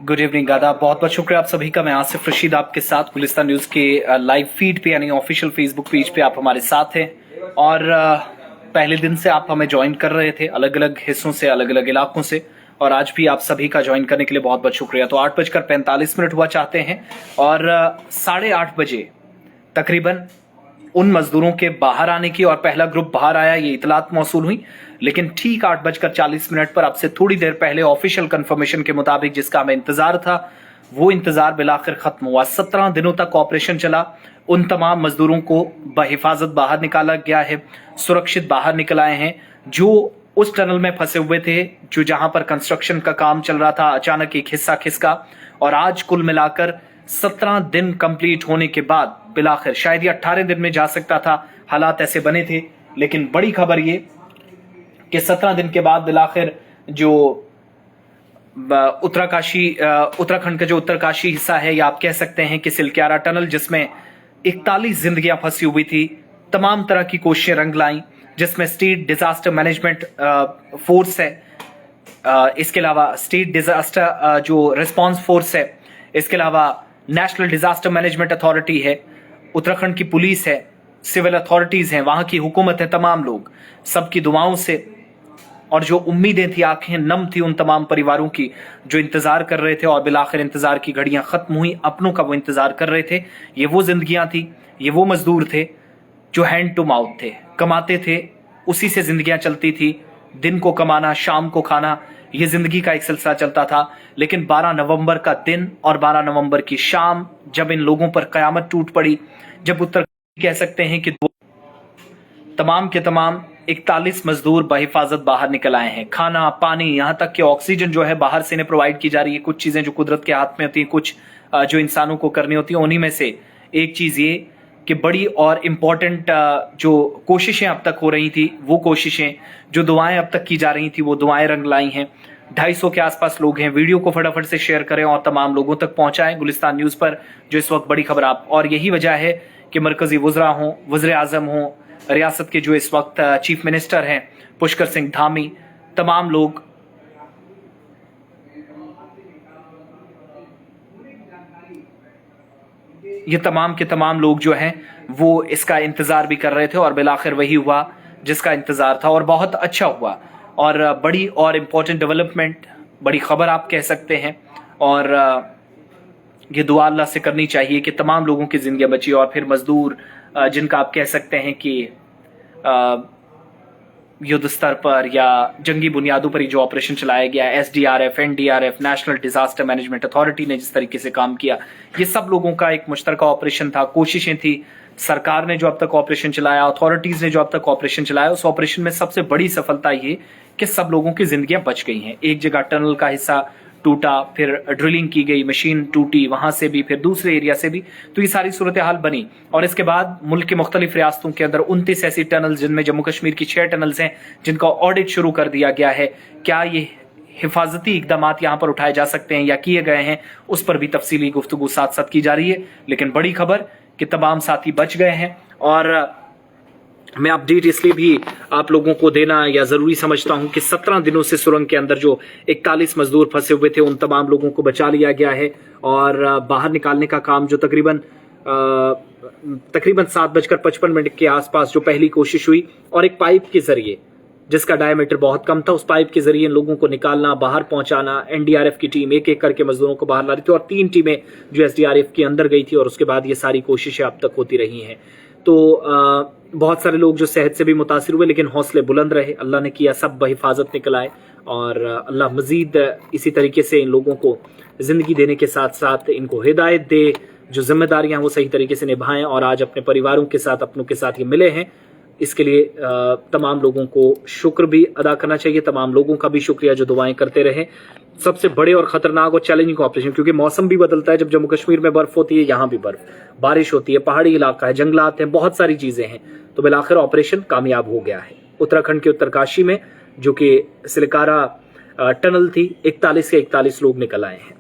Good evening आदाब, बहुत बहुत शुक्रिया आप सभी का। मैं आसिफ रशीद आपके साथ गुलिस्तान न्यूज़ के लाइव फीड पे यानी ऑफिशियल फेसबुक पेज पे आप हमारे साथ हैं। और पहले दिन से आप हमें ज्वाइन कर रहे थे अलग अलग हिस्सों से, अलग अलग इलाकों से, और आज भी आप सभी का ज्वाइन करने के लिए बहुत बहुत शुक्रिया। तो 8:45 हुआ चाहते हैं और 8:30 बजे तकरीबन उन मजदूरों के बाहर आने की, और पहला ग्रुप बाहर आया ये इतलात मौसूल हुई, लेकिन ठीक 8:40 पर आपसे थोड़ी देर पहले ऑफिशियल कंफर्मेशन के मुताबिक जिसका हमें इंतजार था वो इंतजार बिलाखिर खत्म हुआ। 17 दिनों तक ऑपरेशन चला, उन तमाम मजदूरों को बहिफाजत बाहर निकाला गया है, सुरक्षित बाहर निकल आए हैं जो उस टनल में फंसे हुए थे, जो जहां पर कंस्ट्रक्शन का काम चल रहा था। अचानक एक हिस्सा खिसका और आज कुल मिलाकर 17 दिन कंप्लीट होने के बाद बिलाखिर, शायद ये 18 दिन में जा सकता था, हालात ऐसे बने थे, लेकिन बड़ी खबर ये कि 17 दिन के बाद बिलाखिर जो उत्तराखंड का जो उत्तरकाशी हिस्सा है, या आप कह सकते हैं कि सिलक्यारा टनल, जिसमें 41 जिंदगियां फंसी हुई थी, तमाम तरह की कोशिशें रंग लाई, जिसमें स्टेट डिजास्टर मैनेजमेंट फोर्स है, इसके अलावा स्टेट डिजास्टर जो रिस्पांस फोर्स है, इसके अलावा नेशनल डिजास्टर मैनेजमेंट अथॉरिटी है, उत्तराखंड की पुलिस है, सिविल अथॉरिटीज हैं, वहां की हुकूमत है, तमाम लोग सबकी दुआओं से, और जो उम्मीदें थी, आंखें नम थी उन तमाम परिवारों की जो इंतजार कर रहे थे, और बिलाखिर इंतजार की घड़ियां खत्म हुई, अपनों का वो इंतजार कर रहे थे। ये वो जिंदगियां थी, ये वो मजदूर थे जो हैंड टू माउथ थे, कमाते थे, उसी से जिंदगियां चलती थी, दिन को कमाना, शाम को खाना, ये जिंदगी का एक सिलसिला चलता था। लेकिन 12 नवंबर का दिन और 12 नवंबर की शाम, जब इन लोगों पर कयामत टूट पड़ी, जब उत्तर कह सकते हैं कि तमाम के तमाम 41 मजदूर बहिफाजत बाहर निकल आए हैं। खाना, पानी, यहां तक कि ऑक्सीजन जो है बाहर से इन्हें प्रोवाइड की जा रही है। कुछ चीजें जो कुदरत के हाथ में होती हैं, कुछ जो इंसानों को करनी होती है, उन्हीं में से एक चीज ये कि बड़ी और इम्पोर्टेंट जो कोशिशें अब तक हो रही थी, वो कोशिशें, जो दुआएं अब तक की जा रही थी, वो दुआएं रंग लाई हैं। 250 के आसपास लोग हैं। वीडियो को फटाफट से शेयर करें और तमाम लोगों तक पहुंचाएं गुलिस्तान न्यूज पर, जो इस वक्त बड़ी खबर आप। और यही वजह है कि मरकजी वुज़रा हों, वज़ीर आज़म हों, रियासत के जो इस वक्त चीफ मिनिस्टर हैं पुष्कर सिंह धामी, तमाम लोग ये तमाम के तमाम लोग जो हैं वो इसका इंतजार भी कर रहे थे, और बिलाखिर वही हुआ जिसका इंतजार था, और बहुत अच्छा हुआ। और बड़ी और इम्पोर्टेंट डेवलपमेंट, बड़ी खबर आप कह सकते हैं, और ये दुआ अल्लाह से करनी चाहिए कि तमाम लोगों की जिंदगी बची। और फिर मजदूर जिनका आप कह सकते हैं कि युद्ध स्तर पर या जंगी बुनियादों पर ही जो ऑपरेशन चलाया गया, SDRF, NDRF, national disaster management authority ने जिस तरीके से काम किया, ये सब लोगों का एक मुश्तरका ऑपरेशन था, कोशिशें थी। सरकार ने जो अब तक ऑपरेशन चलाया, अथॉरिटीज ने जो अब तक ऑपरेशन चलाया, उस ऑपरेशन में सबसे बड़ी सफलता ये कि सब लोगों की जिंदगियां बच गई हैं। एक जगह टनल का हिस्सा टूटा, फिर ड्रिलिंग की गई, मशीन टूटी, वहां से भी, फिर दूसरे एरिया से भी, तो ये सारी सूरत हाल बनी। और इसके बाद मुल्क के मुख्तलिफ रियासतों के अंदर 29 ऐसी टनल्स, जिनमें जम्मू कश्मीर की 6 टनल्स हैं, जिनका ऑडिट शुरू कर दिया गया है। क्या ये हिफाजती इकदाम यहाँ पर उठाए जा सकते हैं या किए गए हैं, उस पर भी तफसीली गुफ्तगू साथ साथ की जा रही है। लेकिन बड़ी खबर कि तमाम साथी बच गए हैं, और मैं अपडेट इसलिए भी आप लोगों को देना या जरूरी समझता हूं कि 17 दिनों से सुरंग के अंदर जो 41 मजदूर फंसे हुए थे, उन तमाम लोगों को बचा लिया गया है, और बाहर निकालने का काम जो तकरीबन 7:55 के आसपास जो पहली कोशिश हुई, और एक पाइप के जरिए जिसका डायमीटर बहुत कम था, उस पाइप के जरिए इन लोगों को निकालना, बाहर पहुंचाना। NDRF की टीम एक एक करके मजदूरों को बाहर ला रही थी, और 3 टीमें जो SDRF के अंदर गई थी, और उसके बाद ये सारी कोशिशें अब तक होती रही हैं। तो बहुत सारे लोग जो सेहत से भी मुतासिर हुए, लेकिन हौसले बुलंद रहे, अल्लाह ने किया, सब बहिफाजत निकल आए, और अल्लाह मजीद इसी तरीके से इन लोगों को जिंदगी देने के साथ साथ इनको हिदायत दे, जो जिम्मेदारियां वो सही तरीके से निभाएं, और आज अपने परिवारों के साथ, अपनों के साथ ये मिले हैं। इसके लिए तमाम लोगों को शुक्र भी अदा करना चाहिए, तमाम लोगों का भी शुक्रिया जो दुआएं करते रहे। सबसे बड़े और खतरनाक और चैलेंजिंग ऑपरेशन, क्योंकि मौसम भी बदलता है, जब जम्मू कश्मीर में बर्फ होती है, यहाँ भी बर्फ, बारिश होती है, पहाड़ी इलाका है, जंगलात हैं, बहुत सारी चीजें हैं, तो बिलाखिर ऑपरेशन कामयाब हो गया है। उत्तराखंड के उत्तरकाशी में जो कि सिलकारा टनल थी, 41 के 41 लोग निकल आए हैं।